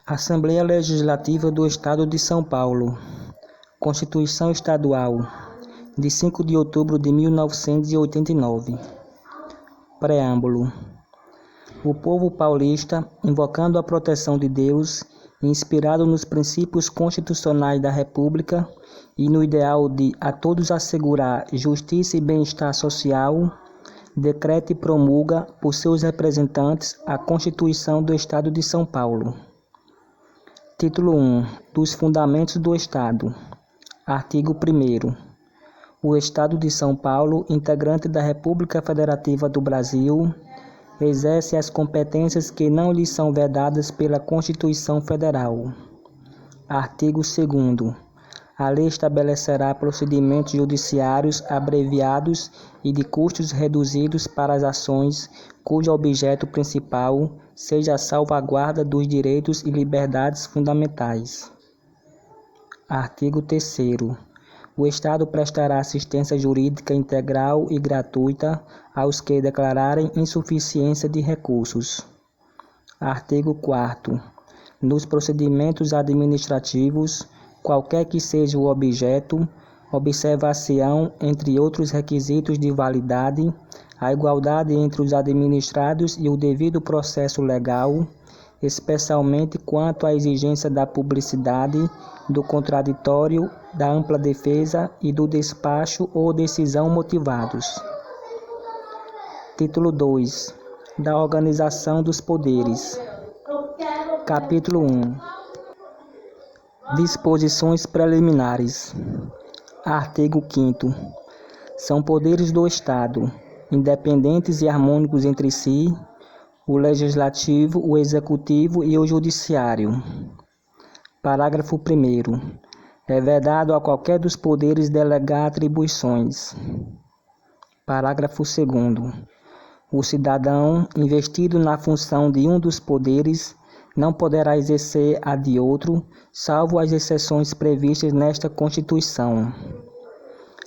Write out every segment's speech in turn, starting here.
Assembleia Legislativa do Estado de São Paulo. Constituição Estadual, de 5 de outubro de 1989. Preâmbulo. O povo paulista, invocando a proteção de Deus, inspirado nos princípios constitucionais da República e no ideal de a todos assegurar justiça e bem-estar social, decreta e promulga por seus representantes a Constituição do Estado de São Paulo. Título 1. Dos Fundamentos do Estado. Artigo 1º. O Estado de São Paulo, integrante da República Federativa do Brasil, exerce as competências que não lhe são vedadas pela Constituição Federal. Artigo 2º. A lei estabelecerá procedimentos judiciários abreviados e de custos reduzidos para as ações cujo objeto principal seja a salvaguarda dos direitos e liberdades fundamentais. Artigo 3º. O Estado prestará assistência jurídica integral e gratuita aos que declararem insuficiência de recursos. Artigo 4º. Nos procedimentos administrativos, qualquer que seja o objeto, observar-se-ão, entre outros requisitos de validade, a igualdade entre os administrados e o devido processo legal, especialmente quanto à exigência da publicidade, do contraditório, da ampla defesa e do despacho ou decisão motivados. Título 2. Da Organização dos Poderes. Capítulo 1. Disposições preliminares. Artigo 5º. São poderes do Estado, independentes e harmônicos entre si, o Legislativo, o Executivo e o Judiciário. Parágrafo 1º. É vedado a qualquer dos poderes delegar atribuições. Parágrafo 2º. O cidadão, investido na função de um dos poderes, não poderá exercer a de outro, salvo as exceções previstas nesta Constituição.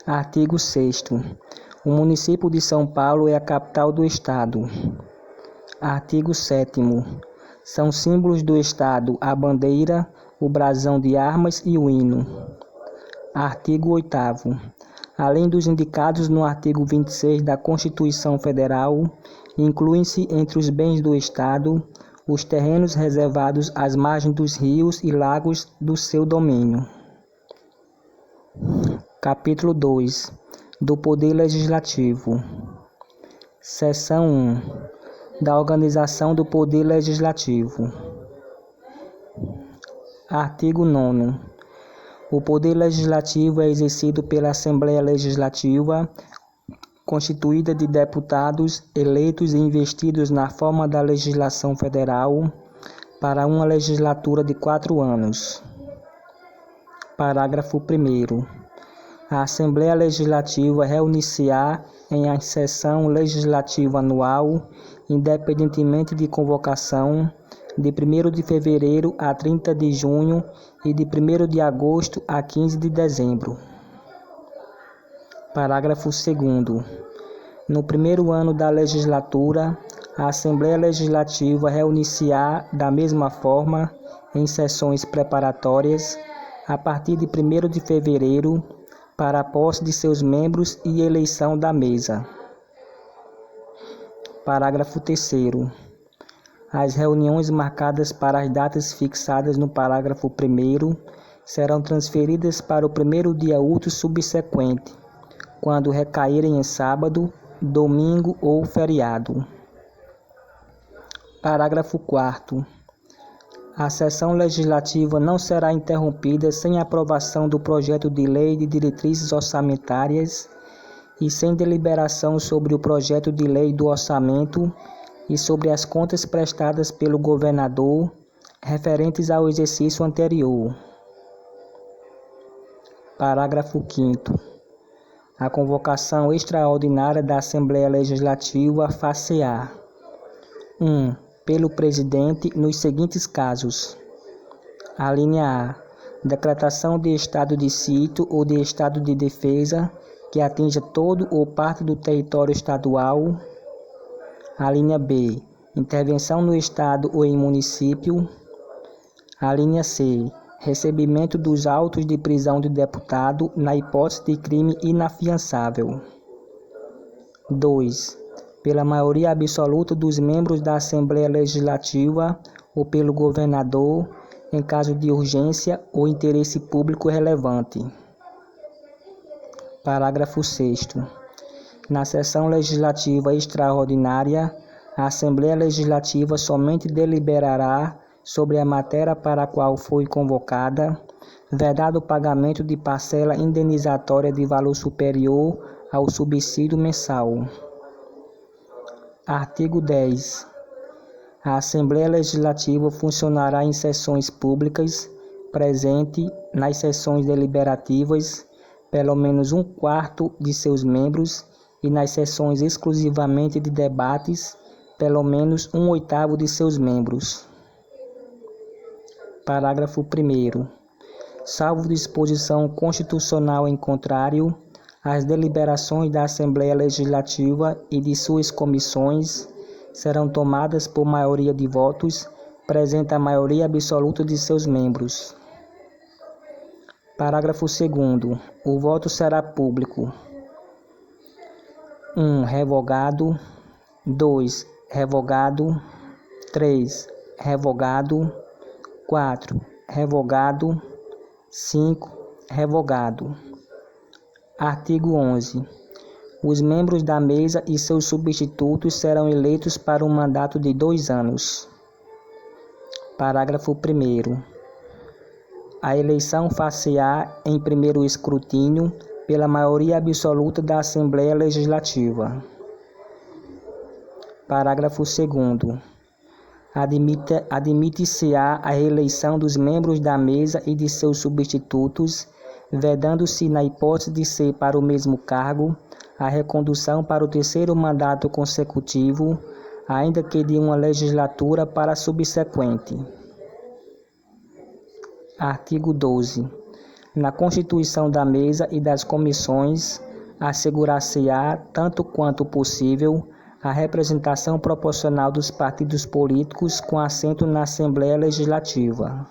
Artigo 6º. O município de São Paulo é a capital do Estado. Artigo 7º. São símbolos do Estado a bandeira, o brasão de armas e o hino. Artigo 8º. Além dos indicados no artigo 26 da Constituição Federal, incluem-se entre os bens do Estado os terrenos reservados às margens dos rios e lagos do seu domínio. Capítulo 2. Do Poder Legislativo. Seção 1. Da Organização do Poder Legislativo. Artigo 9º. O Poder Legislativo é exercido pela Assembleia Legislativa, constituída de deputados eleitos e investidos na forma da legislação federal, para uma legislatura de 4 anos. Parágrafo 1º. A Assembleia Legislativa reunir-se-á em sessão legislativa anual, independentemente de convocação, de 1º de fevereiro a 30 de junho e de 1º de agosto a 15 de dezembro. Parágrafo 2º. No primeiro ano da legislatura, a Assembleia Legislativa reunir-se-á da mesma forma, em sessões preparatórias, a partir de 1º de fevereiro, para a posse de seus membros e eleição da mesa. Parágrafo 3º. As reuniões marcadas para as datas fixadas no parágrafo 1º serão transferidas para o primeiro dia útil subsequente, quando recaírem em sábado, domingo ou feriado. Parágrafo 4º. A sessão legislativa não será interrompida sem aprovação do projeto de lei de diretrizes orçamentárias e sem deliberação sobre o projeto de lei do orçamento e sobre as contas prestadas pelo governador referentes ao exercício anterior. Parágrafo 5º. A convocação extraordinária da Assembleia Legislativa far-se-á: 1. Pelo presidente nos seguintes casos. Alínea A. Decretação de estado de sítio ou de estado de defesa que atinja todo ou parte do território estadual. Alínea B. Intervenção no estado ou em município. A linha C. Recebimento dos autos de prisão do deputado na hipótese de crime inafiançável. 2. Pela maioria absoluta dos membros da Assembleia Legislativa ou pelo governador, em caso de urgência ou interesse público relevante. Parágrafo 6º. Na sessão legislativa extraordinária, a Assembleia Legislativa somente deliberará sobre a matéria para a qual foi convocada, vedado o pagamento de parcela indenizatória de valor superior ao subsídio mensal. Artigo 10. A Assembleia Legislativa funcionará em sessões públicas, presente nas sessões deliberativas, pelo menos 1/4 de seus membros, e nas sessões exclusivamente de debates, pelo menos 1/8 de seus membros. Parágrafo 1º. Salvo disposição constitucional em contrário, as deliberações da Assembleia Legislativa e de suas comissões serão tomadas por maioria de votos, presente a maioria absoluta de seus membros. Parágrafo 2º. O voto será público. 1. Revogado. 2. Revogado. 3. Revogado. 4. Revogado. 5. Revogado. Artigo 11. Os membros da mesa e seus substitutos serão eleitos para um mandato de 2 anos. Parágrafo 1º. A eleição far-se-á em primeiro escrutínio pela maioria absoluta da Assembleia Legislativa. Parágrafo 2º. Admite-se-á a reeleição dos membros da mesa e de seus substitutos, vedando-se, na hipótese de ser para o mesmo cargo, a recondução para o 3º mandato consecutivo, ainda que de uma legislatura para a subsequente. Artigo 12. Na constituição da mesa e das comissões, assegurar-se-á, tanto quanto possível, a representação proporcional dos partidos políticos com assento na Assembleia Legislativa.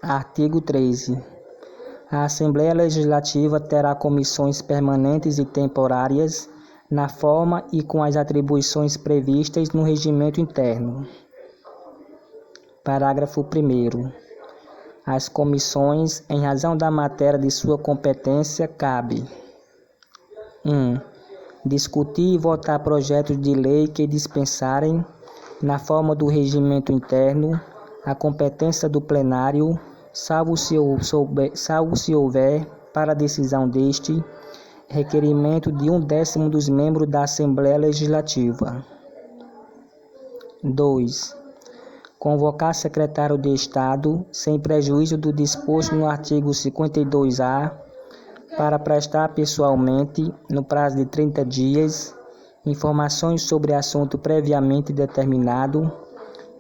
Artigo 13. A Assembleia Legislativa terá comissões permanentes e temporárias, na forma e com as atribuições previstas no regimento interno. Parágrafo 1º. As comissões, em razão da matéria de sua competência, cabe: 1. Discutir e votar projetos de lei que dispensarem, na forma do regimento interno, a competência do plenário, salvo se houver, para a decisão deste, requerimento de 1/10 dos membros da Assembleia Legislativa. 2. Convocar secretário de Estado, sem prejuízo do disposto no artigo 52-A, para prestar pessoalmente, no prazo de 30 dias, informações sobre assunto previamente determinado,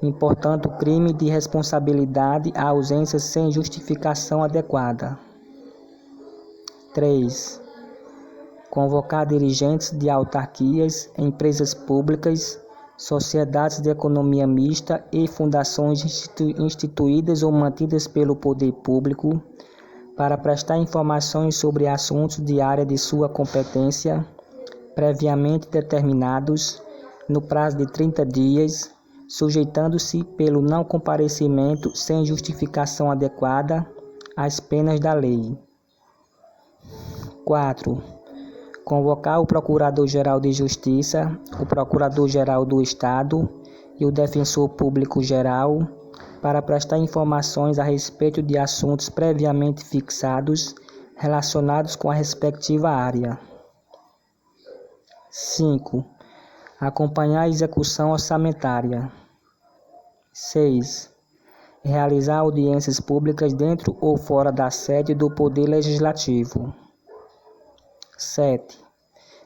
importando crime de responsabilidade à ausência sem justificação adequada. 3. Convocar dirigentes de autarquias, empresas públicas, sociedades de economia mista e fundações instituídas ou mantidas pelo poder público, para prestar informações sobre assuntos de área de sua competência, previamente determinados, no prazo de 30 dias, sujeitando-se pelo não comparecimento sem justificação adequada às penas da lei. 4. Convocar o Procurador-Geral de Justiça, o Procurador-Geral do Estado e o Defensor Público-Geral, para prestar informações a respeito de assuntos previamente fixados relacionados com a respectiva área. 5. Acompanhar a execução orçamentária. 6. Realizar audiências públicas dentro ou fora da sede do Poder Legislativo. 7.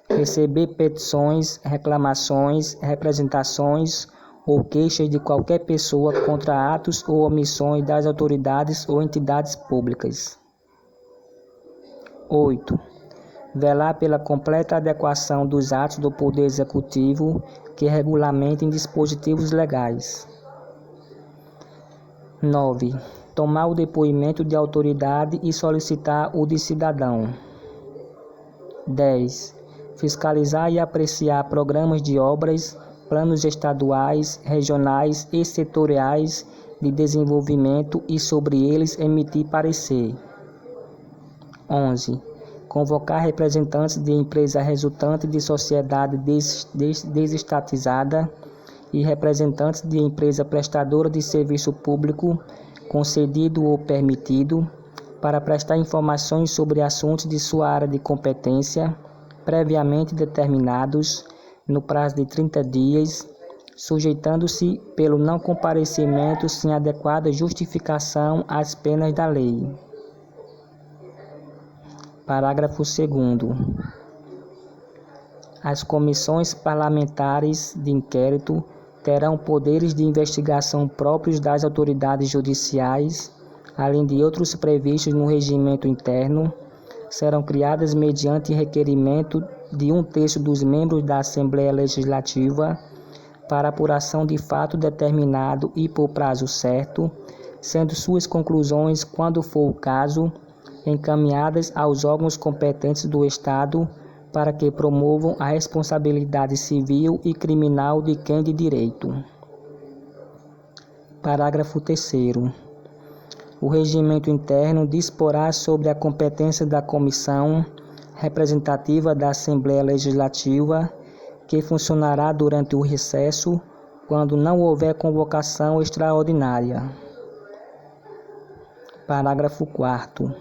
Receber petições, reclamações, representações ou queixas de qualquer pessoa contra atos ou omissões das autoridades ou entidades públicas. 8. Velar pela completa adequação dos atos do Poder Executivo que regulamentem dispositivos legais. 9. Tomar o depoimento de autoridade e solicitar o de cidadão. 10. Fiscalizar e apreciar programas de obras, planos estaduais, regionais e setoriais de desenvolvimento e sobre eles emitir parecer. 11. Convocar representantes de empresa resultante de sociedade desestatizada e representantes de empresa prestadora de serviço público, concedido ou permitido, para prestar informações sobre assuntos de sua área de competência, previamente determinados, no prazo de 30 dias, sujeitando-se pelo não comparecimento sem adequada justificação às penas da lei. Parágrafo 2º. As comissões parlamentares de inquérito terão poderes de investigação próprios das autoridades judiciais, além de outros previstos no regimento interno. Serão criadas mediante requerimento de 1/3 dos membros da Assembleia Legislativa para apuração de fato determinado e por prazo certo, sendo suas conclusões, quando for o caso, encaminhadas aos órgãos competentes do Estado para que promovam a responsabilidade civil e criminal de quem de direito. Parágrafo 3º. O regimento interno disporá sobre a competência da Comissão Representativa da Assembleia Legislativa, que funcionará durante o recesso, quando não houver convocação extraordinária. Parágrafo 4º.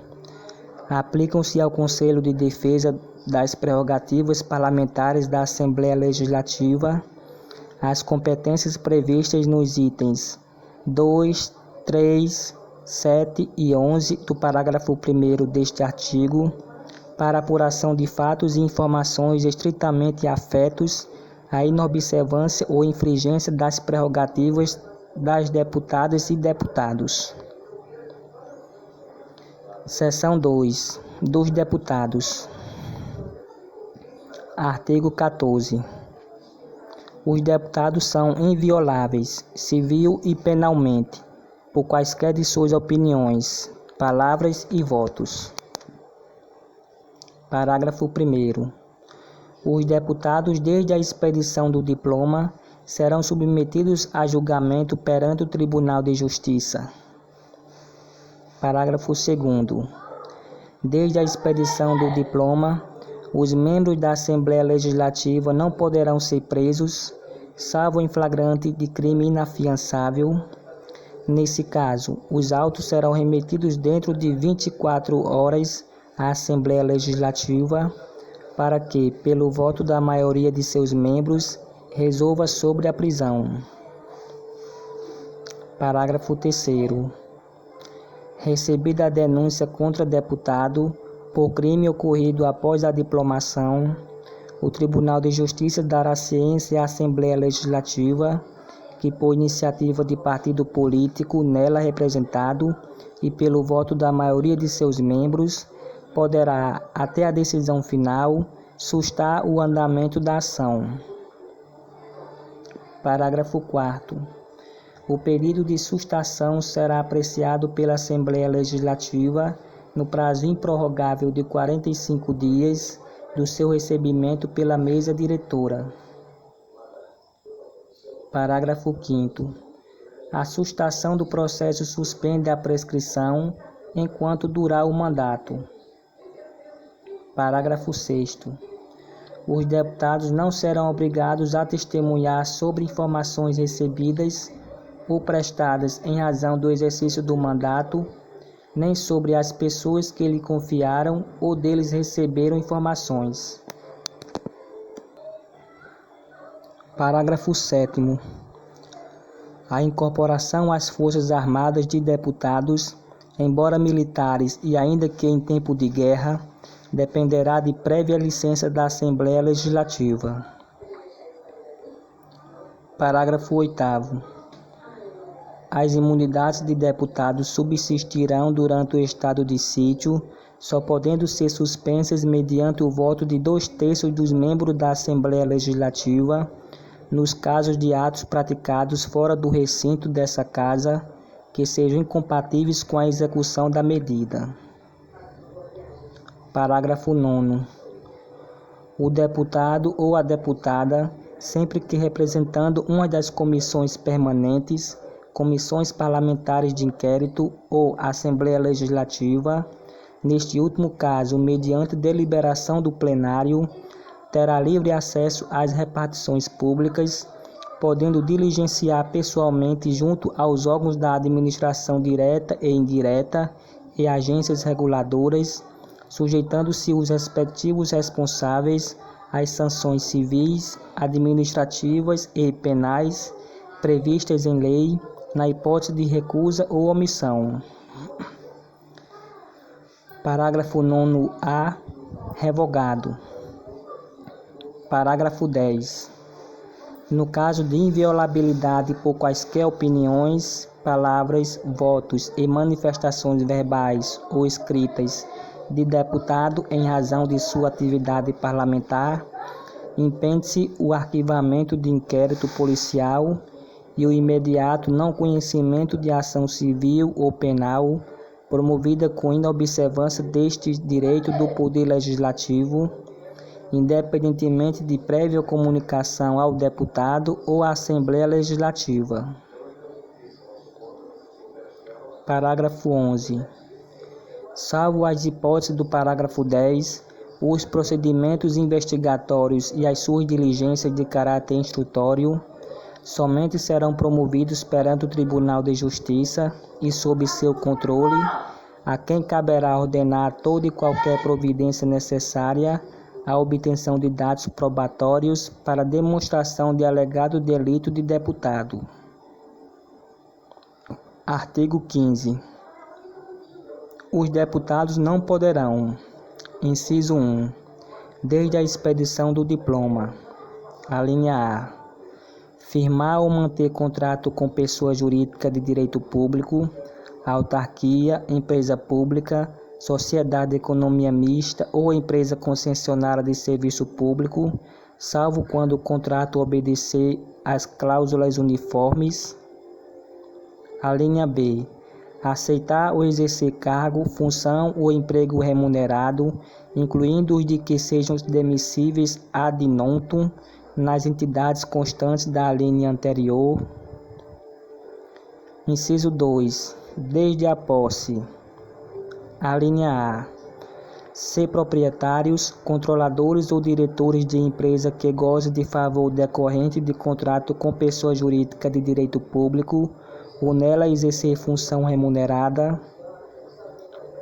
Aplicam-se ao Conselho de Defesa das prerrogativas parlamentares da Assembleia Legislativa as competências previstas nos itens 2, 3, 7 e 11 do parágrafo 1º deste artigo, para apuração de fatos e informações estritamente afetos à inobservância ou infringência das prerrogativas das deputadas e deputados. Seção 2. Dos deputados. Artigo 14. Os deputados são invioláveis, civil e penalmente, por quaisquer de suas opiniões, palavras e votos. Parágrafo 1º. Os deputados, desde a expedição do diploma, serão submetidos a julgamento perante o Tribunal de Justiça. Parágrafo 2º. Desde a expedição do diploma, os membros da Assembleia Legislativa não poderão ser presos, salvo em flagrante de crime inafiançável. Nesse caso, os autos serão remetidos dentro de 24 horas à Assembleia Legislativa, para que, pelo voto da maioria de seus membros, resolva sobre a prisão. Parágrafo 3º. Recebida a denúncia contra deputado por crime ocorrido após a diplomação, o Tribunal de Justiça dará ciência à Assembleia Legislativa, que, por iniciativa de partido político nela representado e pelo voto da maioria de seus membros, poderá, até a decisão final, sustar o andamento da ação. Parágrafo 4º. O período de sustação será apreciado pela Assembleia Legislativa no prazo improrrogável de 45 dias do seu recebimento pela mesa diretora. Parágrafo 5º. A sustação do processo suspende a prescrição enquanto durar o mandato. Parágrafo 6º. Os deputados não serão obrigados a testemunhar sobre informações recebidas ou prestadas em razão do exercício do mandato, nem sobre as pessoas que lhe confiaram ou deles receberam informações. Parágrafo 7º. A incorporação às Forças Armadas de deputados, embora militares e ainda que em tempo de guerra, dependerá de prévia licença da Assembleia Legislativa. Parágrafo 8º. As imunidades de deputados subsistirão durante o estado de sítio, só podendo ser suspensas mediante o voto de 2/3 dos membros da Assembleia Legislativa, nos casos de atos praticados fora do recinto dessa Casa, que sejam incompatíveis com a execução da medida. Parágrafo 9º. O deputado ou a deputada, sempre que representando uma das comissões permanentes, comissões parlamentares de inquérito ou Assembleia Legislativa, neste último caso, mediante deliberação do plenário, terá livre acesso às repartições públicas, podendo diligenciar pessoalmente junto aos órgãos da administração direta e indireta e agências reguladoras, sujeitando-se os respectivos responsáveis às sanções civis, administrativas e penais previstas em lei, na hipótese de recusa ou omissão. Parágrafo 9º-A. Revogado. Parágrafo 10. No caso de inviolabilidade por quaisquer opiniões, palavras, votos e manifestações verbais ou escritas de deputado em razão de sua atividade parlamentar, impede-se o arquivamento de inquérito policial e o imediato não conhecimento de ação civil ou penal promovida com inobservância deste direito do Poder Legislativo, independentemente de prévia comunicação ao deputado ou à Assembleia Legislativa. Parágrafo 11. Salvo as hipóteses do parágrafo 10, os procedimentos investigatórios e as suas diligências de caráter instrutório somente serão promovidos perante o Tribunal de Justiça e sob seu controle, a quem caberá ordenar toda e qualquer providência necessária à obtenção de dados probatórios para demonstração de alegado delito de deputado. Artigo 15. Os deputados não poderão: inciso 1. Desde a expedição do diploma. Alínea A. Firmar ou manter contrato com pessoa jurídica de direito público, autarquia, empresa pública, sociedade de economia mista ou empresa concessionária de serviço público, salvo quando o contrato obedecer às cláusulas uniformes. Alínea B. Aceitar ou exercer cargo, função ou emprego remunerado, incluindo os de que sejam demissíveis ad notum, nas entidades constantes da alínea anterior. Inciso 2. Desde a posse. Alínea A. Ser proprietários, controladores ou diretores de empresa que goze de favor decorrente de contrato com pessoa jurídica de direito público ou nela exercer função remunerada.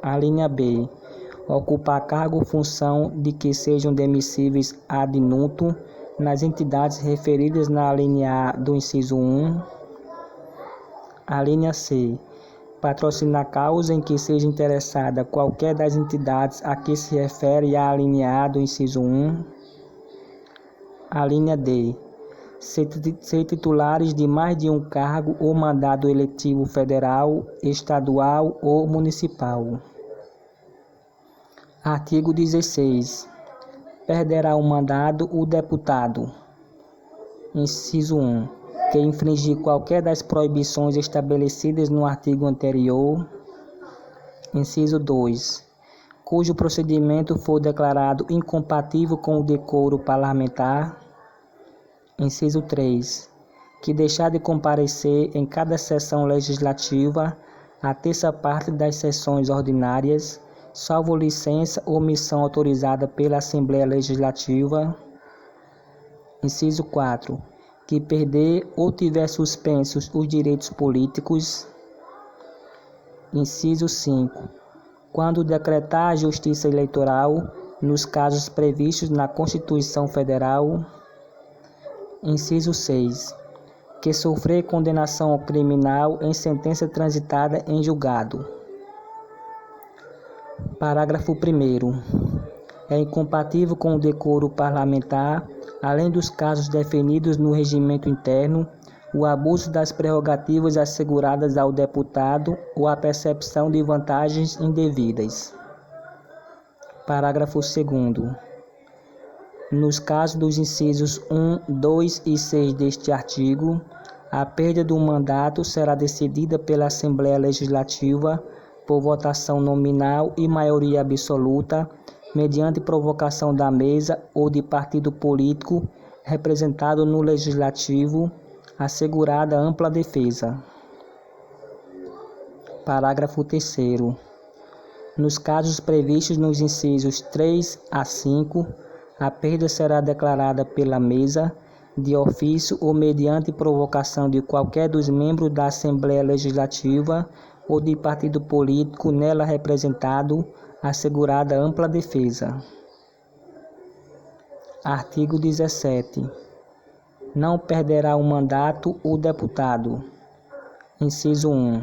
Alínea B. Ocupar cargo ou função de que sejam demissíveis ad nutum nas entidades referidas na alínea A do inciso 1. Alínea C. Patrocinar causa em que seja interessada qualquer das entidades a que se refere a alínea A do inciso 1. Alínea D. Ser titulares de mais de um cargo ou mandado eletivo federal, estadual ou municipal. Artigo 16. Perderá o mandado o deputado. Inciso 1. Que infringir qualquer das proibições estabelecidas no artigo anterior. Inciso 2. Cujo procedimento for declarado incompatível com o decoro parlamentar. Inciso 3. Que deixar de comparecer em cada sessão legislativa a terça parte das sessões ordinárias, salvo licença ou missão autorizada pela Assembleia Legislativa. Inciso 4. Que perder ou tiver suspensos os direitos políticos. Inciso 5. Quando decretar a Justiça Eleitoral, nos casos previstos na Constituição Federal. Inciso 6. Que sofrer condenação criminal em sentença transitada em julgado. Parágrafo 1º. É incompatível com o decoro parlamentar, além dos casos definidos no regimento interno, o abuso das prerrogativas asseguradas ao deputado ou a percepção de vantagens indevidas. Parágrafo 2º. Nos casos dos incisos 1, 2 e 6 deste artigo, A perda do mandato será decidida pela Assembleia Legislativa por votação nominal e maioria absoluta, mediante provocação da mesa ou de partido político representado no Legislativo, assegurada ampla defesa. Parágrafo 3º. Nos casos previstos nos incisos 3 a 5, a perda será declarada pela mesa, de ofício ou mediante provocação de qualquer dos membros da Assembleia Legislativa ou de partido político nela representado, assegurada ampla defesa. Artigo 17. Não perderá o mandato o deputado. Inciso 1.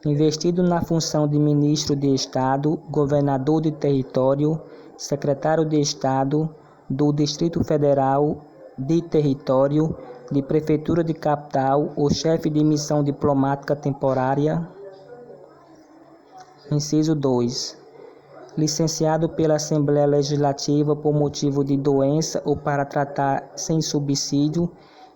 Investido na função de ministro de Estado, governador de território, secretário de Estado do Distrito Federal, de território, de prefeitura de capital ou chefe de missão diplomática temporária. Inciso 2. Licenciado pela Assembleia Legislativa por motivo de doença ou para tratar sem subsídio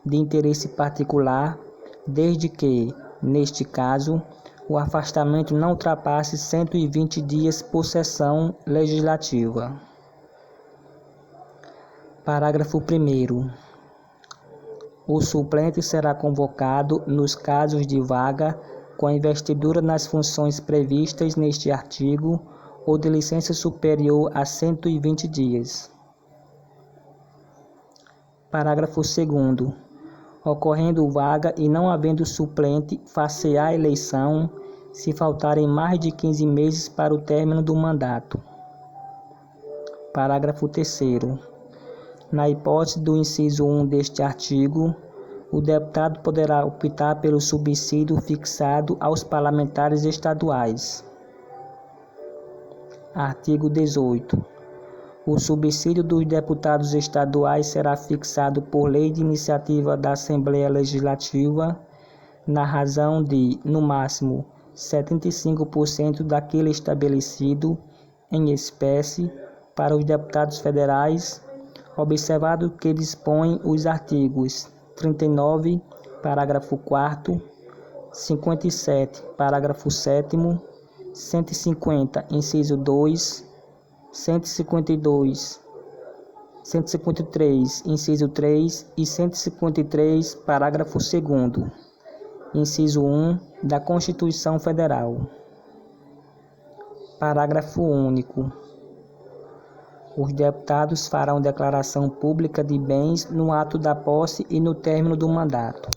de interesse particular, desde que, neste caso, o afastamento não ultrapasse 120 dias por sessão legislativa. Parágrafo 1º. O suplente será convocado nos casos de vaga com a investidura nas funções previstas neste artigo ou de licença superior a 120 dias. Parágrafo 2º. Ocorrendo vaga e não havendo suplente, far-se-á a eleição se faltarem mais de 15 meses para o término do mandato. Parágrafo 3º. Na hipótese do inciso 1 deste artigo, o deputado poderá optar pelo subsídio fixado aos parlamentares estaduais. Artigo 18. O subsídio dos deputados estaduais será fixado por lei de iniciativa da Assembleia Legislativa, na razão de, no máximo, 75% daquele estabelecido em espécie para os deputados federais, observado que dispõem os artigos 39, parágrafo 4º, 57, parágrafo 7º, 150, inciso 2, 152, 153, inciso 3 e 153, parágrafo 2º, inciso 1 da Constituição Federal. Parágrafo único. Os deputados farão declaração pública de bens no ato da posse e no término do mandato.